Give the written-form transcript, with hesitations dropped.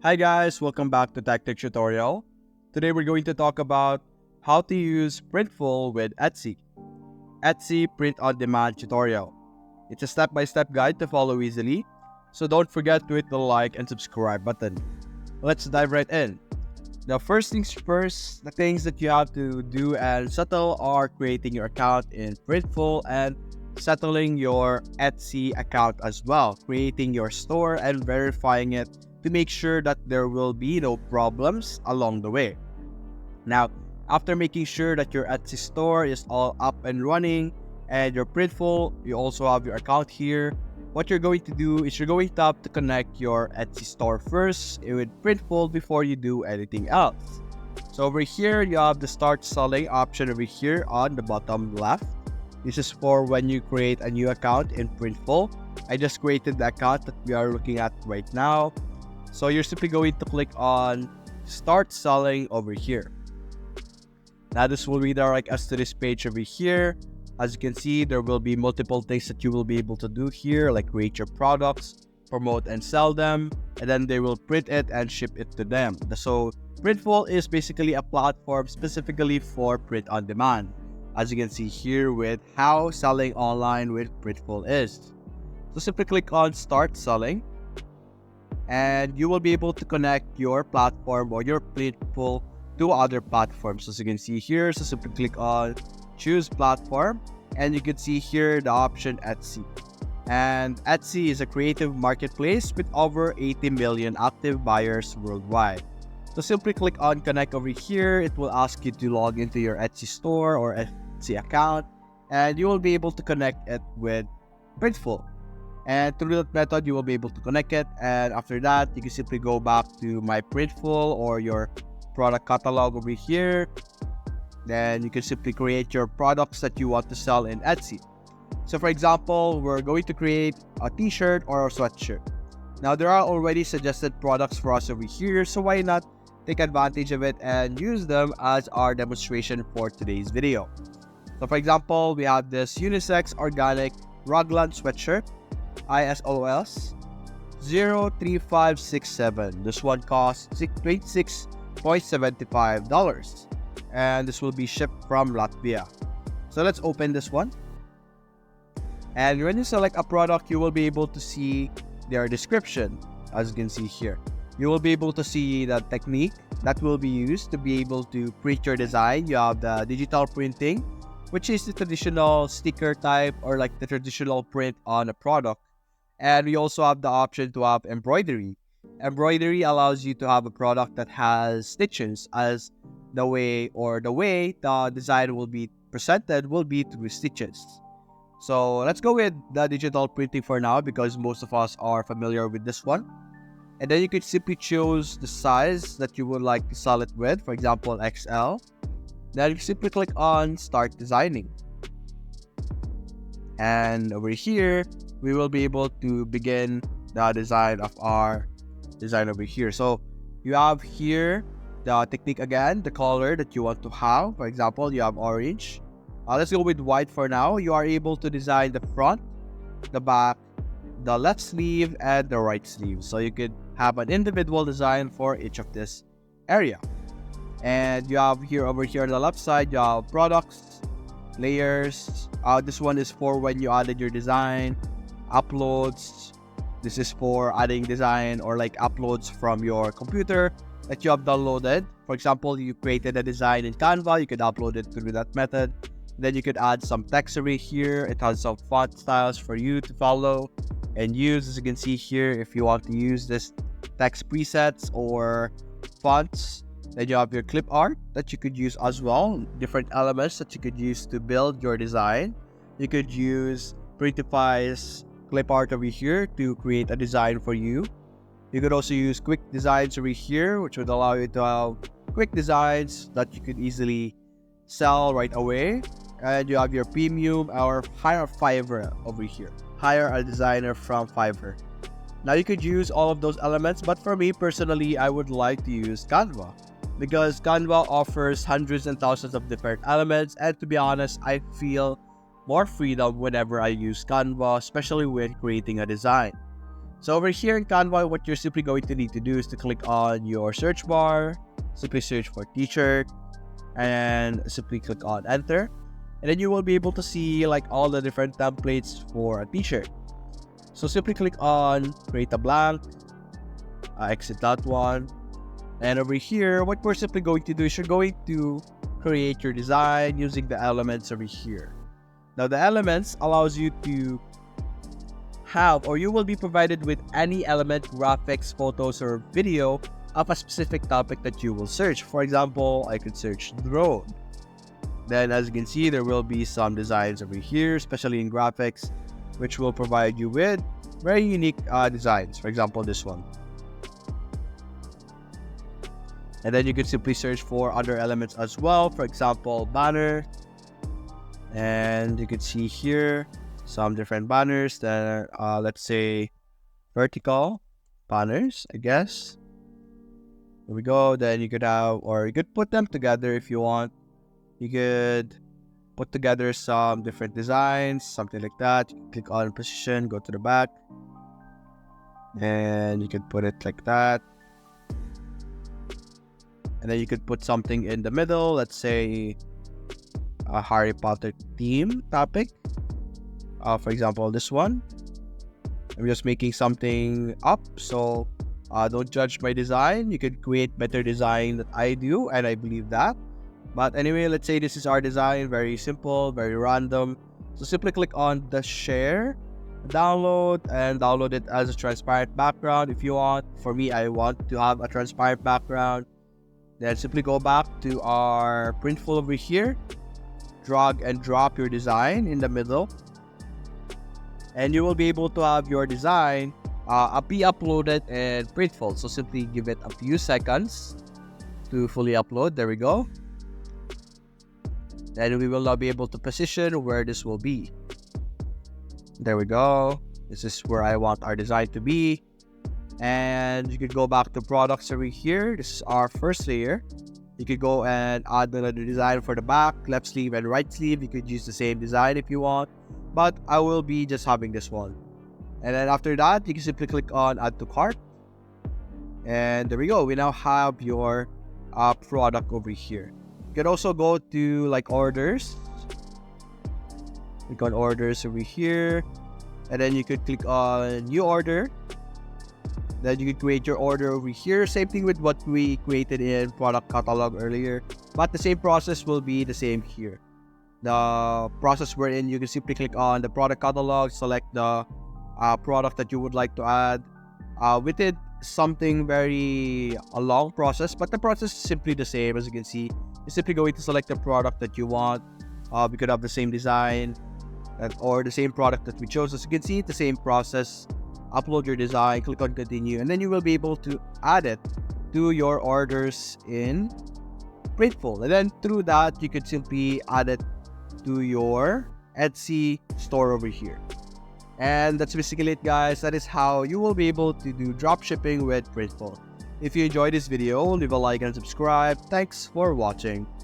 Hi guys, welcome back to Tactic Tutorial. Today we're going to talk about how to use Printful with Etsy. Etsy Print on Demand tutorial. It's a step-by-step guide to follow easily, so don't forget to hit the like and subscribe button. Let's dive right in. The first things first, the things that you have to do and settle are creating your account in Printful and settling your Etsy account as well, creating your store and verifying it to make sure that there will be no problems along the way. Now, after making sure that your Etsy store is all up and running and your Printful, you also have your account here, what you're going to do is you're going to have to connect your Etsy store first with Printful before you do anything else. So over here, you have the start selling option over here on the bottom left. This is for when you create a new account in Printful. I just created the account that we are looking at right now. So you're simply going to click on start selling over here. Now this will redirect us to this page over here. As you can see, there will be multiple things that you will be able to do here, like create your products, promote and sell them, and then they will print it and ship it to them. So Printful is basically a platform specifically for print on demand, as you can see here with how selling online with Printful is. So simply click on start selling, and you will be able to connect your platform or your Printful to other platforms. As you can see here, so simply click on choose platform, and you can see here the option Etsy. And Etsy is a creative marketplace with over 80 million active buyers worldwide. So simply click on connect over here. It will ask you to log into your Etsy store or Etsy account, and you will be able to connect it with Printful. And through that method, you will be able to connect it. And after that, you can simply go back to my Printful or your product catalog over here. Then you can simply create your products that you want to sell in Etsy. So for example, we're going to create a t-shirt or a sweatshirt. Now there are already suggested products for us over here, so why not take advantage of it and use them as our demonstration for today's video. So for example, we have this unisex organic raglan sweatshirt, ISOS 03567. This one costs $26.75. And this will be shipped from Latvia. So let's open this one. And when you select a product, you will be able to see their description. As you can see here, you will be able to see the technique that will be used to be able to print your design. You have the digital printing, which is the traditional sticker type or like the traditional print on a product. And we also have the option to have embroidery. Embroidery allows you to have a product that has stitches, as the way the design will be presented will be through stitches. So let's go with the digital printing for now, because most of us are familiar with this one. And then you could simply choose the size that you would like to sell it with, for example XL. Then you simply click on start designing, and over here we will be able to begin the design of our design over here. So you have here the technique again, the color that you want to have. For example, you have orange. Let's go with white for now. You are able to design the front, the back, the left sleeve, and the right sleeve. So you could have an individual design for each of this area. And you have here over here on the left side, you have products, layers. This one is for when you added your design, uploads. This is for adding design or like uploads from your computer that you have downloaded. For example, you created a design in Canva, you could upload it through that method. Then you could add some text over here. It has some font styles for you to follow and use. As you can see here, if you want to use this text presets or fonts, then you have your clip art that you could use as well. Different elements that you could use to build your design. You could use Printify's clip art over here to create a design for you. You could also use quick designs over here, which would allow you to have quick designs that you could easily sell right away. And you have your premium or hire Fiverr over here. Hire a designer from Fiverr. Now you could use all of those elements, but for me personally, I would like to use Canva, because Canva offers hundreds and thousands of different elements, and to be honest, I feel more freedom whenever I use Canva, especially when creating a design. So over here in Canva, what you're simply going to need to do is to click on your search bar, simply search for t-shirt, and simply click on enter. And then you will be able to see like all the different templates for a t-shirt. So simply click on create a blank, exit that one. And over here, what we're simply going to do is you're going to create your design using the elements over here. Now the elements allows you to have, or you will be provided with any element, graphics, photos, or video of a specific topic that you will search. For example, I could search drone. Then as you can see, there will be some designs over here, especially in graphics, which will provide you with very unique designs. For example, this one. And then you can simply search for other elements as well. For example, banner. And you can see here some different banners that are, let's say, vertical banners, I guess. There we go. Then you could have, or you could put them together if you want. You could put together some different designs, something like that. You click on position, go to the back, and you could put it like that. And then you could put something in the middle, let's say a Harry Potter theme topic. For example, this one. I'm just making something up, so don't judge my design. You could create better design that I do, and I believe that. But anyway, let's say this is our design, very simple, very random. So simply click on the share, download, and download it as a transparent background if you want. For me, I want to have a transparent background. Then simply go back to our Printful over here, drag and drop your design in the middle, and you will be able to have your design be uploaded in Printful. So simply give it a few seconds to fully upload. There we go. Then we will now be able to position where this will be. There we go. This is where I want our design to be. And you could go back to products over here. This is our first layer. You could go and add another design for the back, left sleeve and right sleeve. You could use the same design if you want, but I will be just having this one. And then after that, you can simply click on add to cart. And there we go. We now have your product over here. You can also go to like orders. Click on orders over here. And then you could click on new order. Then you can create your order over here. Same thing with what we created in product catalog earlier. But the same process will be the same here. The process wherein you can simply click on the product catalog, select the product that you would like to add. With it, something very a long process, but the process is simply the same. As you can see, you're simply going to select the product that you want. We could have the same design or the same product that we chose. As you can see, the same process. Upload your design, click on continue, and then you will be able to add it to your orders in Printful. And then through that, you could simply add it to your Etsy store over here. And that's basically it, guys. That is how you will be able to do drop shipping with Printful. If you enjoyed this video, leave a like and subscribe. Thanks for watching.